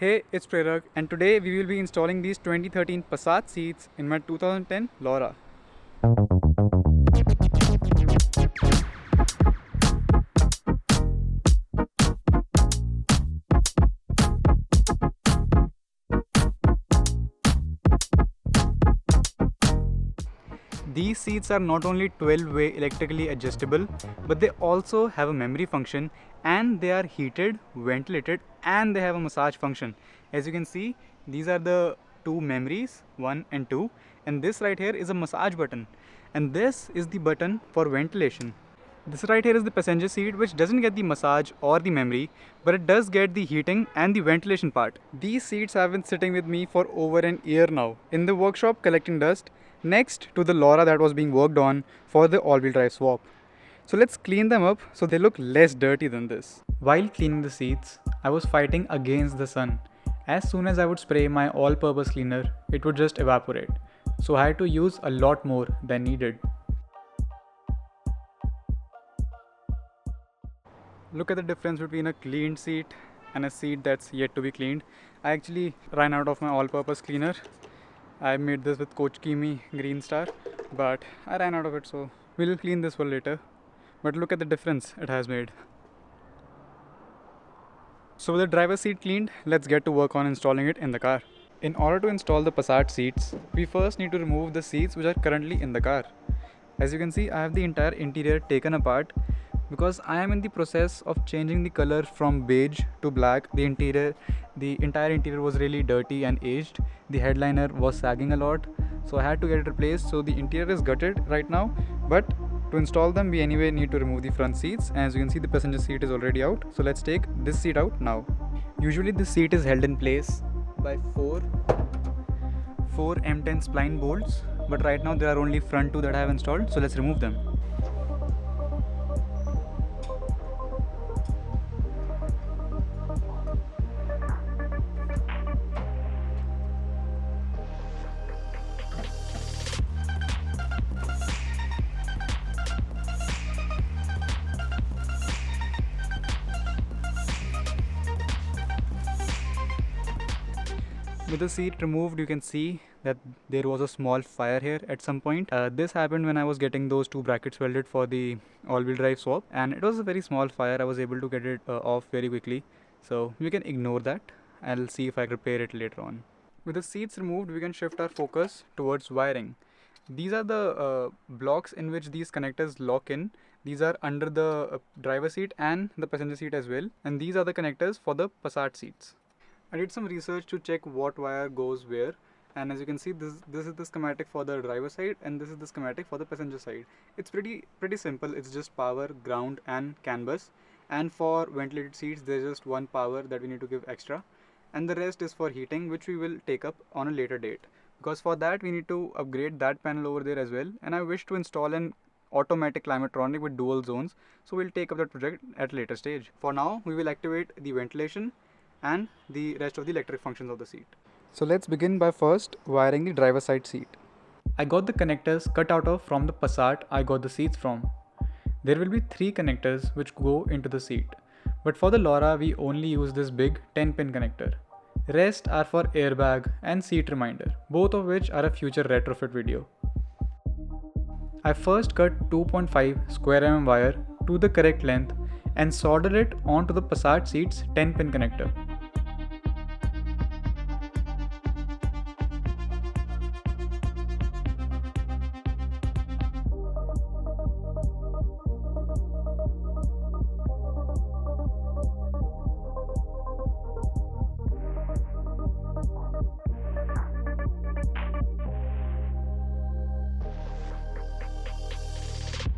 Hey, it's Prerak, and today we will be installing these 2013 Passat seats in my 2010 Laura. These seats are not only 12-way electrically adjustable, but they also have a memory function, and they are heated, ventilated, and they have a massage function. As you can see, these are the two memories, 1 and 2, and this right here is a massage button, and this is the button for ventilation. This right here is the passenger seat, which doesn't get the massage or the memory, but it does get the heating and the ventilation part. These seats have been sitting with me for over an year now in the workshop collecting dust next to the Laura that was being worked on for the all-wheel drive swap. So let's clean them up so they look less dirty than this. While cleaning the seats, I was fighting against the sun. As soon as I would spray my all-purpose cleaner, it would just evaporate. So I had to use a lot more than needed. Look at the difference between a cleaned seat and a seat that's yet to be cleaned. I actually ran out of my all-purpose cleaner. I made this with Coach Kimi Green Star, but I ran out of it, so we'll clean this one later. But look at the difference it has made. So with the driver's seat cleaned, let's get to work on installing it in the car. In order to install the Passat seats, we first need to remove the seats which are currently in the car. As you can see, I have the entire interior taken apart because I am in the process of changing the color from beige to black. The entire interior was really dirty and aged. The headliner was sagging a lot, so I had to get it replaced. So the interior is gutted right now, but to install them we anyway need to remove the front seats. As you can see, the passenger seat is already out, so let's take this seat out now. Usually this seat is held in place by four M10 spline bolts, but right now there are only front two that I have installed, so let's remove them. With the seat removed, you can see that there was a small fire here at some point. This happened when I was getting those two brackets welded for the all-wheel drive swap, and it was a very small fire. I was able to get it off very quickly, so you can ignore that. I'll see if I repair it later on. With the seats removed, we can shift our focus towards wiring. These are the blocks in which these connectors lock in. These are under the driver seat and the passenger seat as well, and these are the connectors for the Passat seats. I did some research to check what wire goes where, and as you can see, this is the schematic for the driver side and this is the schematic for the passenger side. It's pretty simple. It's just power, ground and CAN bus, and for ventilated seats there's just one power that we need to give extra, and the rest is for heating, which we will take up on a later date, because for that we need to upgrade that panel over there as well, and I wish to install an automatic climatronic with dual zones, so we'll take up that project at a later stage. For now we will activate the ventilation and the rest of the electric functions of the seat. So let's begin by first wiring the driver side seat. I got the connectors cut out of from the Passat I got the seats from. There will be 3 connectors which go into the seat, but for the Laura we only use this big 10-pin connector. Rest are for airbag and seat reminder, both of which are a future retrofit video. I first cut 2.5 square mm wire to the correct length and soldered it onto the Passat seat's 10-pin connector.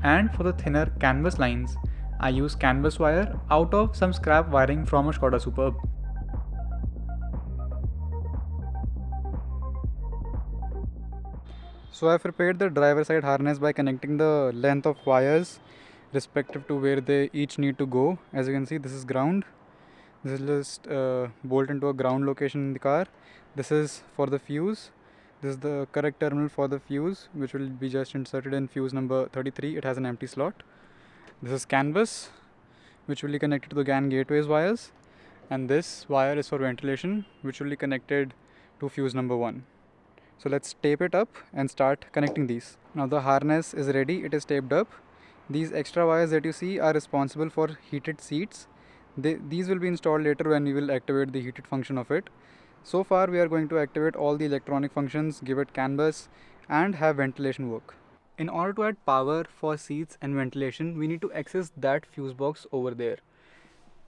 And for the thinner canvas lines, I use canvas wire out of some scrap wiring from a Skoda Superb. So I've prepared the driver side harness by connecting the length of wires respective to where they each need to go. As you can see, this is ground. This is just bolt into a ground location in the car. This is for the fuse. This is the correct terminal for the fuse, which will be just inserted in fuse number 33. It has an empty slot. This is CAN bus, which will be connected to the GAN gateways wires. and this wire is for ventilation, which will be connected to fuse number 1. So let's tape it up and start connecting these. Now the harness is ready, it is taped up. These extra wires that you see are responsible for heated seats. These will be installed later when we will activate the heated function of it. So far we are going to activate all the electronic functions, give it CAN bus and have ventilation work. In order to add power for seats and ventilation, we need to access that fuse box over there.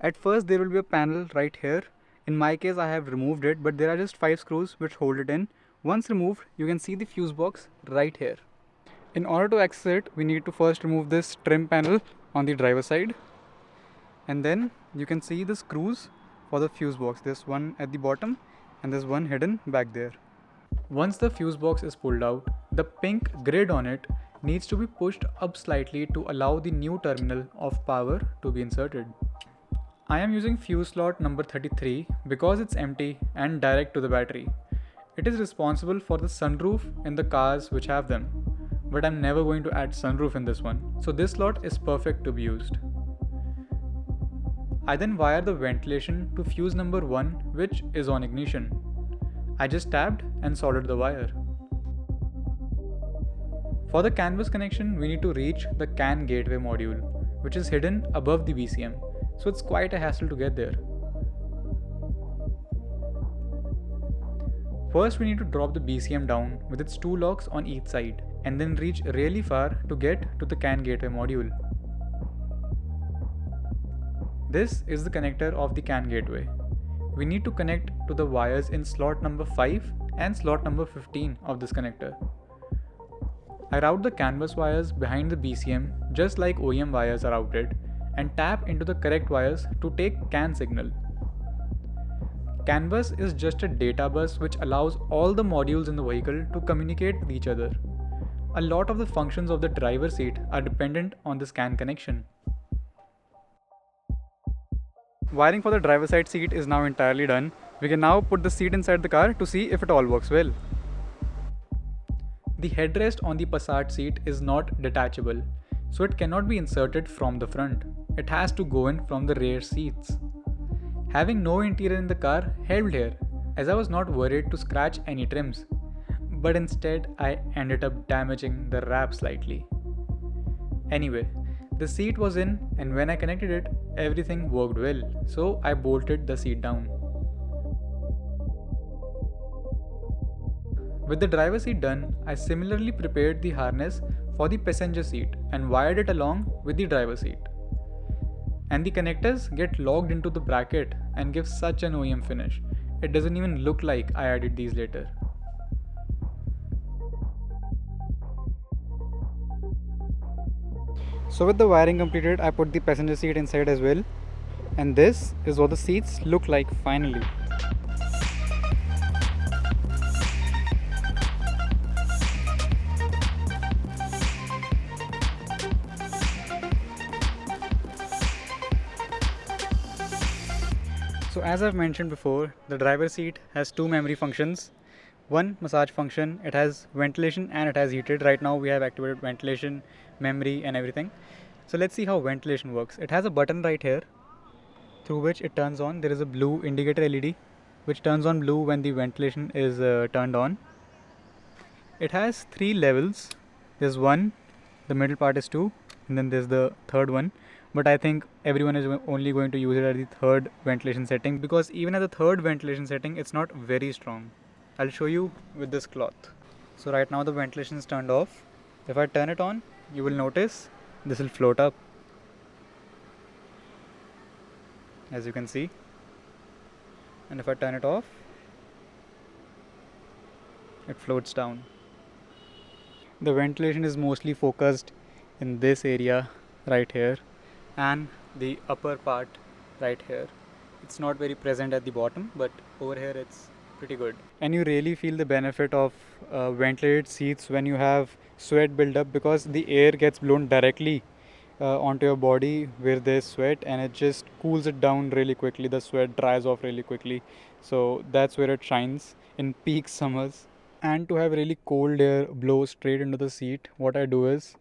At first there will be a panel right here. In my case I have removed it, but there are just 5 screws which hold it in. Once removed, you can see the fuse box right here. In order to access it, we need to first remove this trim panel on the driver side, and then you can see the screws for the fuse box. There's one at the bottom and there's one hidden back there. Once the fuse box is pulled out, the pink grid on it needs to be pushed up slightly to allow the new terminal of power to be inserted. I am using fuse slot number 33 because it's empty and direct to the battery. It is responsible for the sunroof in the cars which have them, but I'm never going to add sunroof in this one, so this slot is perfect to be used. I then wire the ventilation to fuse number 1, which is on ignition. I just tapped and soldered the wire. For the CAN bus connection, we need to reach the CAN gateway module, which is hidden above the BCM, so it's quite a hassle to get there. First we need to drop the BCM down with its 2 locks on each side and then reach really far to get to the CAN gateway module. This is the connector of the CAN gateway. We need to connect to the wires in slot number 5 and slot number 15 of this connector. I route the CAN bus wires behind the BCM just like OEM wires are routed and tap into the correct wires to take CAN signal. CAN bus is just a data bus which allows all the modules in the vehicle to communicate with each other. A lot of the functions of the driver's seat are dependent on this CAN connection. Wiring for the driver's side seat is now entirely done. We can now put the seat inside the car to see if it all works well. The headrest on the Passat seat is not detachable, so it cannot be inserted from the front. It has to go in from the rear seats. Having no interior in the car helped here, as I was not worried to scratch any trims, but instead I ended up damaging the wrap slightly. Anyway, the seat was in, and when I connected it, everything worked well, so I bolted the seat down. With the driver's seat done, I similarly prepared the harness for the passenger seat and wired it along with the driver's seat. And the connectors get logged into the bracket and give such an OEM finish. It doesn't even look like I added these later. So with the wiring completed, I put the passenger seat inside as well, and this is what the seats look like finally. So as I've mentioned before, the driver's seat has 2 memory functions. One massage function, it has ventilation and it has heated. Right now we have activated ventilation, memory and everything. So let's see how ventilation works. It has a button right here through which it turns on. There is a blue indicator LED which turns on blue when the ventilation is turned on. It has 3 levels. There's 1, the middle part is 2, and then there's the third one. But I think everyone is only going to use it at the 3rd ventilation setting, because even at the 3rd ventilation setting it's not very strong. I'll show you with this cloth. So right now the ventilation is turned off. If I turn it on, you will notice this will float up, as you can see. And if I turn it off, it floats down. The ventilation is mostly focused in this area right here and the upper part right here. It's not very present at the bottom, but over here it's pretty good. And you really feel the benefit of ventilated seats when you have sweat build-up, because the air gets blown directly onto your body where there's sweat, and it just cools it down really quickly. The sweat dries off really quickly, so that's where it shines in peak summers. And to have really cold air blow straight into the seat, what I do is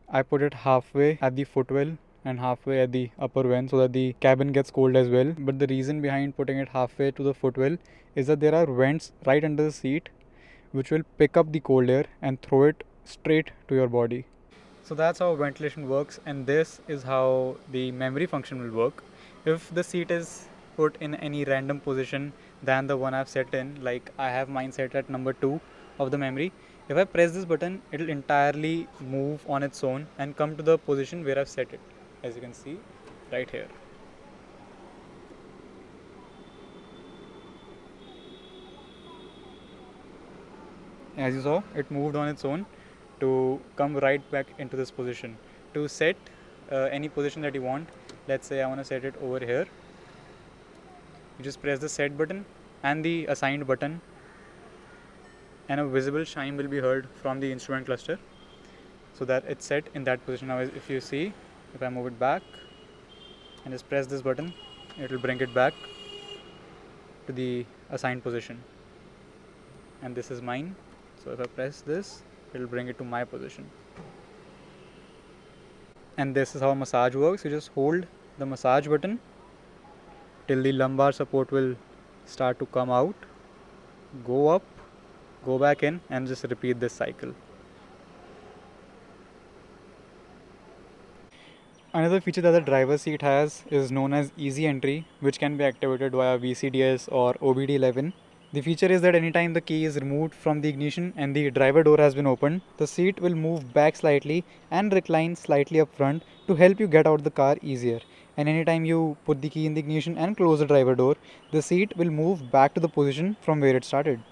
I put it halfway at the footwell and halfway at the upper vent so that the cabin gets cold as well. But the reason behind putting it halfway to the footwell is that there are vents right under the seat which will pick up the cold air and throw it straight to your body. So that's how ventilation works, and this is how the memory function will work. If the seat is put in any random position than the one I've set in, like I have mine set at number 2 of the memory, if I press this button, it will entirely move on its own and come to the position where I've set it, as you can see right here. As you saw, it moved on its own to come right back into this position. To set any position that you want, let's say I want to set it over here, you just press the set button and the assigned button, and a visible chime will be heard from the instrument cluster so that it's set in that position. Now if you see, if I move it back and just press this button, it will bring it back to the assigned position, and this is mine. So if I press this, it will bring it to my position. And this is how massage works. You just hold the massage button till the lumbar support will start to come out, go up, go back in, and just repeat this cycle. Another feature that the driver's seat has is known as easy entry, which can be activated via VCDS or OBDeleven. The feature is that anytime the key is removed from the ignition and the driver door has been opened, the seat will move back slightly and recline slightly up front to help you get out the car easier. And anytime you put the key in the ignition and close the driver door, the seat will move back to the position from where it started.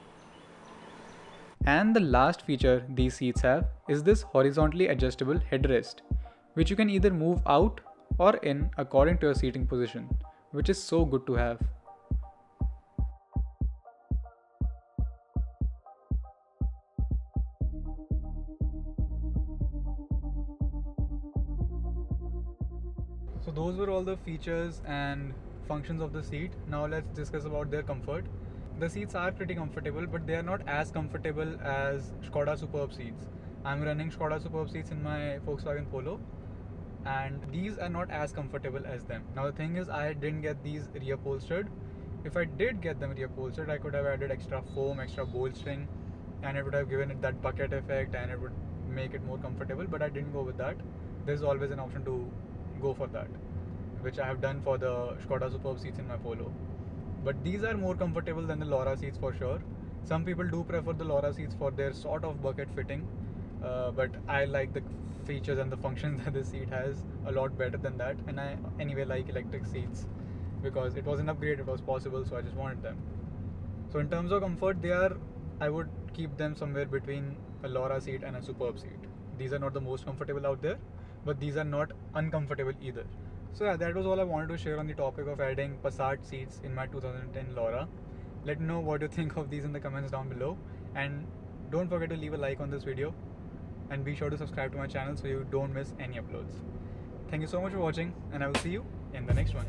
And the last feature these seats have is this horizontally adjustable headrest, which you can either move out or in according to your seating position, which is so good to have. So those were all the features and functions of the seat. Now let's discuss about their comfort. The seats are pretty comfortable, but they are not as comfortable as Skoda Superb seats. I'm running Skoda Superb seats in my Volkswagen Polo, and these are not as comfortable as them. Now the thing is, I didn't get these reupholstered. If I did get them reupholstered, I could have added extra foam, extra bolstering, and it would have given it that bucket effect and it would make it more comfortable, but I didn't go with that. There's always an option to go for that, which I have done for the Skoda Superb seats in my Polo. But these are more comfortable than the Laura seats for sure. Some people do prefer the Laura seats for their sort of bucket fitting, but I like the features and the functions that this seat has a lot better than that, and I anyway like electric seats because it was an upgrade, it was possible, so I just wanted them. So in terms of comfort, I would keep them somewhere between a Laura seat and a Superb seat. These are not the most comfortable out there, but these are not uncomfortable either. So yeah, that was all I wanted to share on the topic of adding Passat seats in my 2010 Laura. Let me know what you think of these in the comments down below, and don't forget to leave a like on this video, and be sure to subscribe to my channel so you don't miss any uploads. Thank you so much for watching, and I will see you in the next one.